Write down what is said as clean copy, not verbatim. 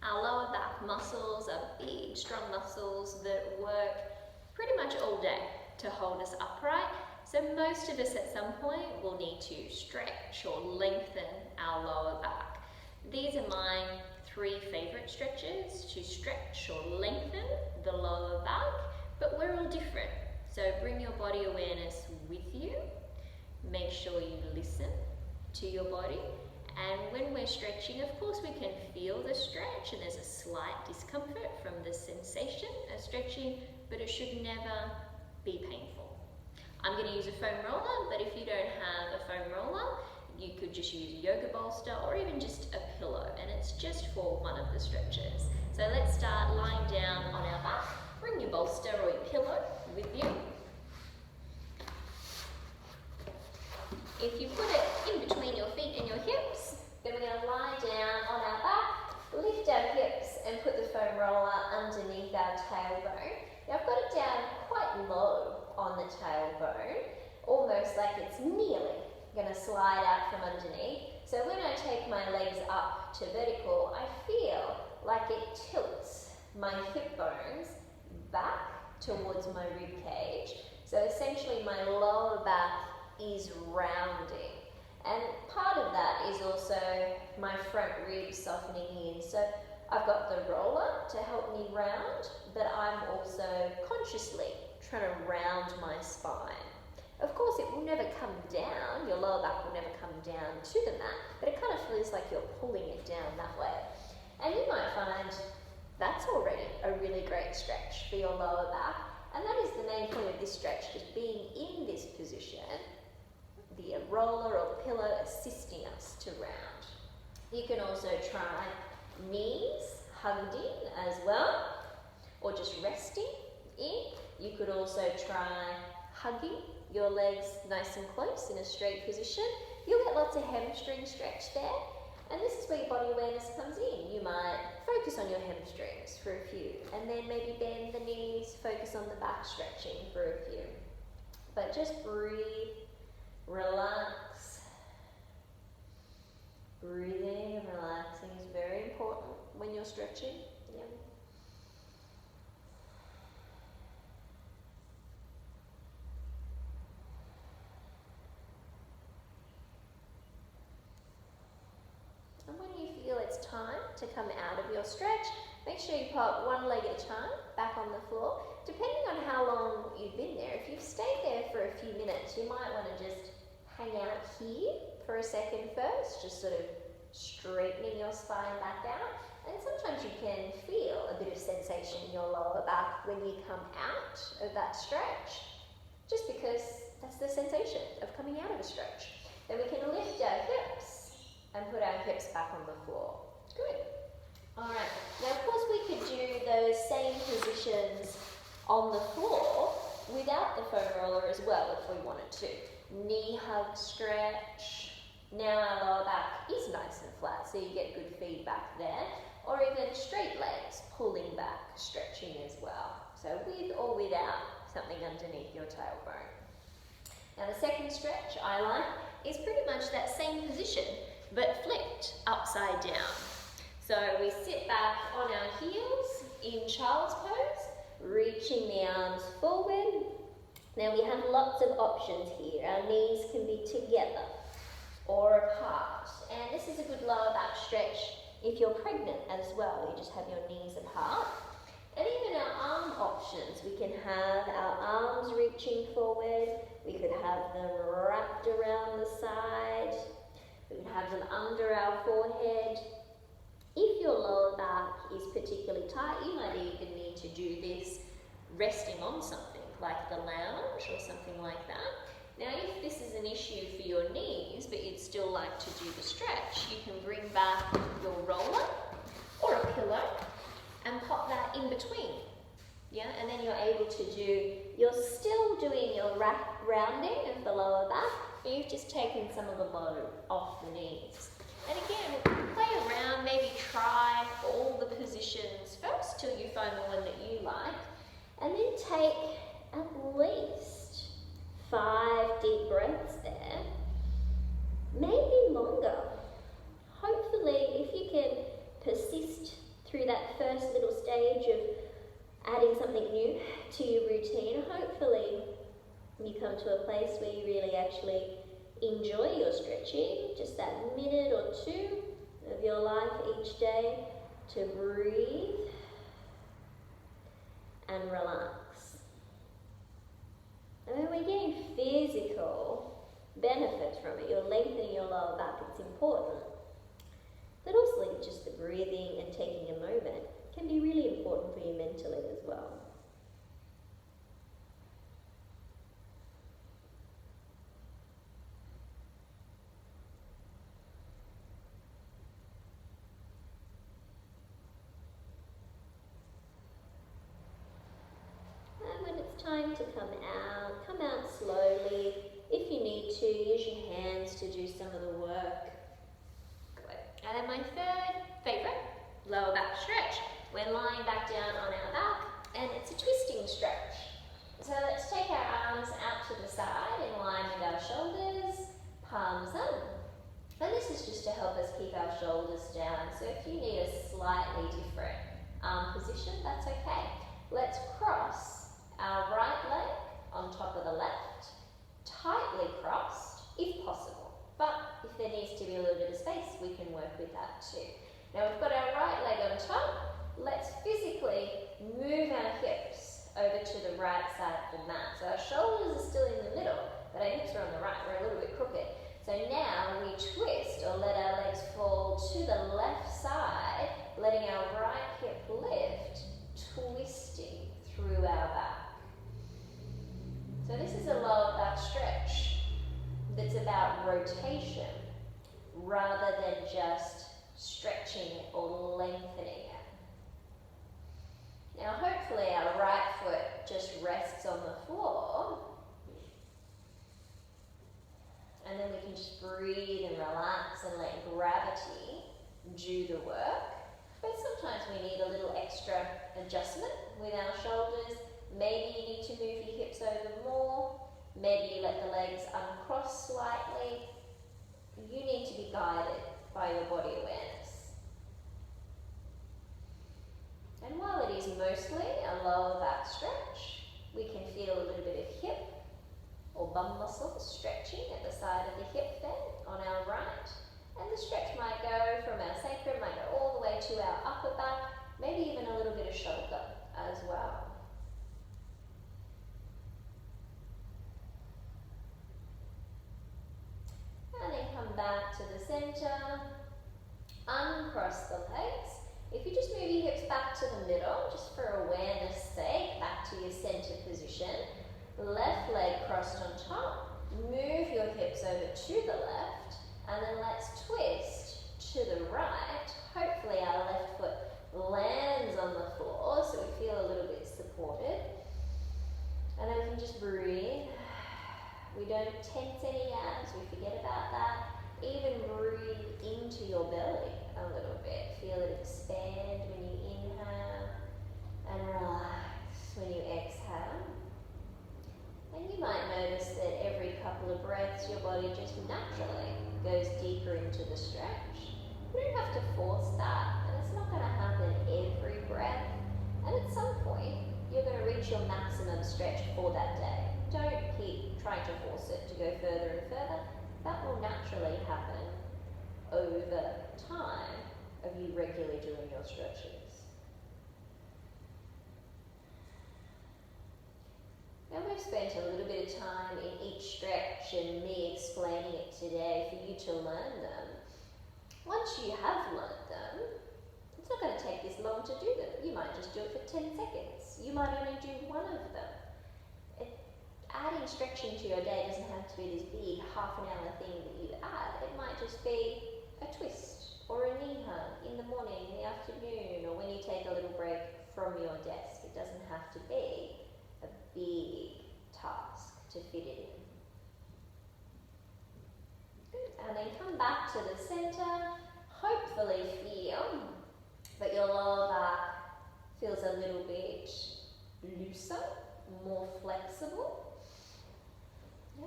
Our lower back muscles are big, strong muscles that work pretty much all day to hold us upright. So most of us at some point will need to stretch or lengthen our lower back. These are my 3 favorite stretches: to stretch or lengthen the lower back, but we're all different. So bring your body awareness with you. Make sure you listen to your body. And when we're stretching, of course, we can feel the stretch and there's a slight discomfort from the sensation of stretching, but it should never be painful. I'm going to use a foam roller, but if you don't have a foam roller, you could just use a yoga bolster or even just a pillow, and it's just for one of the stretches. So let's start lying down on our back. Bring your bolster or your pillow with you. If you put it in between your feet and your hips, then we're going to lie down on our back, lift our hips and put the foam roller underneath our tailbone. Now I've got it down quite low on the tailbone, almost like it's nearly going to slide out from underneath. So when I take my legs up to vertical, I feel like it tilts my hip bones back towards my rib cage. So essentially my lower back is rounding, and part of that is also my front ribs softening in. So I've got the roller to help me round, but I'm also consciously trying to round my spine. Of course, it will never come down, your lower back will never come down to the mat, but it kind of feels like you're pulling it down that way. And you might find that's already a really great stretch for your lower back, and that is the main point of this stretch, just being in this position, the roller or the pillow assisting us to round. You can also try knees hugged in as well, or just resting in. You could also try hugging your legs nice and close in a straight position. You'll get lots of hamstring stretch there, and this is where your body awareness comes in. You might focus on your hamstrings for a few, and then maybe bend the knees, focus on the back stretching for a few. But just breathe. Relax. Breathing and relaxing is very important when you're stretching. Yeah. And when you feel it's time to come out of your stretch, make sure you pop one leg at a time back on the floor. Depending on how long you've been there, if you've stayed there for a few minutes, you might want to just hang out here for a second first, just sort of straightening your spine back out. And sometimes you can feel a bit of sensation in your lower back when you come out of that stretch, just because that's the sensation of coming out of a stretch. Then we can lift our hips and put our hips back on the floor. Good. All right. Now, of course, we could do those same positions on the floor without the foam roller as well if we wanted to. Knee hug stretch. Now our lower back is nice and flat, so you get good feedback there. Or even straight legs, pulling back, stretching as well. So with or without something underneath your tailbone. Now the second stretch I like is pretty much that same position, but flipped upside down. So we sit back on our heels in child's pose, reaching the arms forward. Now we have lots of options here. Our knees can be together or apart. And this is a good lower back stretch if you're pregnant as well. You just have your knees apart. And even our arm options, we can have our arms reaching forward. We could have them wrapped around the side. We could have them under our forehead. If your lower back is particularly tight, you might even need to do this resting on something like the lounge or something like that. Now, if this is an issue for your knees, but you'd still like to do the stretch, you can bring back your roller or a pillow and pop that in between. Yeah, and then you're able to you're still doing your rounding of the lower back, but you've just taken some of the load off the knees. And again, play around, maybe try all the positions first till you find the one that you like, and then take at least 5 deep breaths there, maybe longer. Hopefully, if you can persist through that first little stage of adding something new to your routine, hopefully you come to a place where you really actually enjoy your stretching, just that minute or two of your life each day to breathe and relax. And when we're getting physical benefits from it, you're lengthening your lower back, it's important. But also just the breathing and taking a moment can be really important for you mentally as well. And when it's time to come out slowly. If you need to, use your hands to do some of the work. Good. And then my third favourite, lower back stretch. We're lying back down on our back, and it's a twisting stretch. So let's take our arms out to the side in line with our shoulders, palms up. And this is just to help us keep our shoulders down. So if you need a slightly different arm position, that's okay. Let's cross our right leg on top of the left, tightly crossed if possible. But if there needs to be a little bit of space, we can work with that too. Now we've got our right leg on top. Let's physically move our hips over to the right side of the mat. So our shoulders are still in the middle, but our hips are on the right. We're a little bit crooked. So now we twist or let our legs fall to the left side, letting our right hip lift, twisting through our back. So this is a lower back stretch that's about rotation rather than just stretching it or lengthening it. Now hopefully our right foot just rests on the floor, and then we can just breathe and relax and let gravity do the work. But sometimes we need a little extra adjustment with our shoulders. Maybe you need to move your hips over more. Maybe you let the legs uncross slightly. You need to be guided by your body awareness. And while it is mostly a lower back stretch, we can feel a little bit of hip or bum muscle stretching at the side of the hip there on our right. And the stretch might go from our sacrum, might go all the way to our upper back, maybe even a little bit of shoulder as well. And then come back to the center, uncross the legs. If you just move your hips back to the middle, just for awareness sake, back to your center position. Left leg crossed on top, move your hips over to the left, and then let's twist to the right. Hopefully our left foot lands on the floor so we feel a little bit supported. And then we can just breathe. We don't tense any abs, we forget about that. Even breathe into your belly a little bit. Feel it expand when you inhale and relax when you exhale. And you might notice that every couple of breaths your body just naturally goes deeper into the stretch. You don't have to force that, and it's not going to happen every breath. And at some point, you're going to reach your maximum stretch for that day. Don't keep trying to force it to go further and further. That will naturally happen over time of you regularly doing your stretches. Now we've spent a little bit of time in each stretch and me explaining it today for you to learn them. Once you have learned them, it's not going to take this long to do them. You might just do it for 10 seconds. You might only do one of them. Adding stretching to your day doesn't have to be this big half-an-hour thing that you add. It might just be a twist or a knee hug in the morning, in the afternoon, or when you take a little break from your desk. It doesn't have to be a big task to fit it in. Good. And then come back to the center. Hopefully feel that your lower back feels a little bit looser, more flexible. Yeah.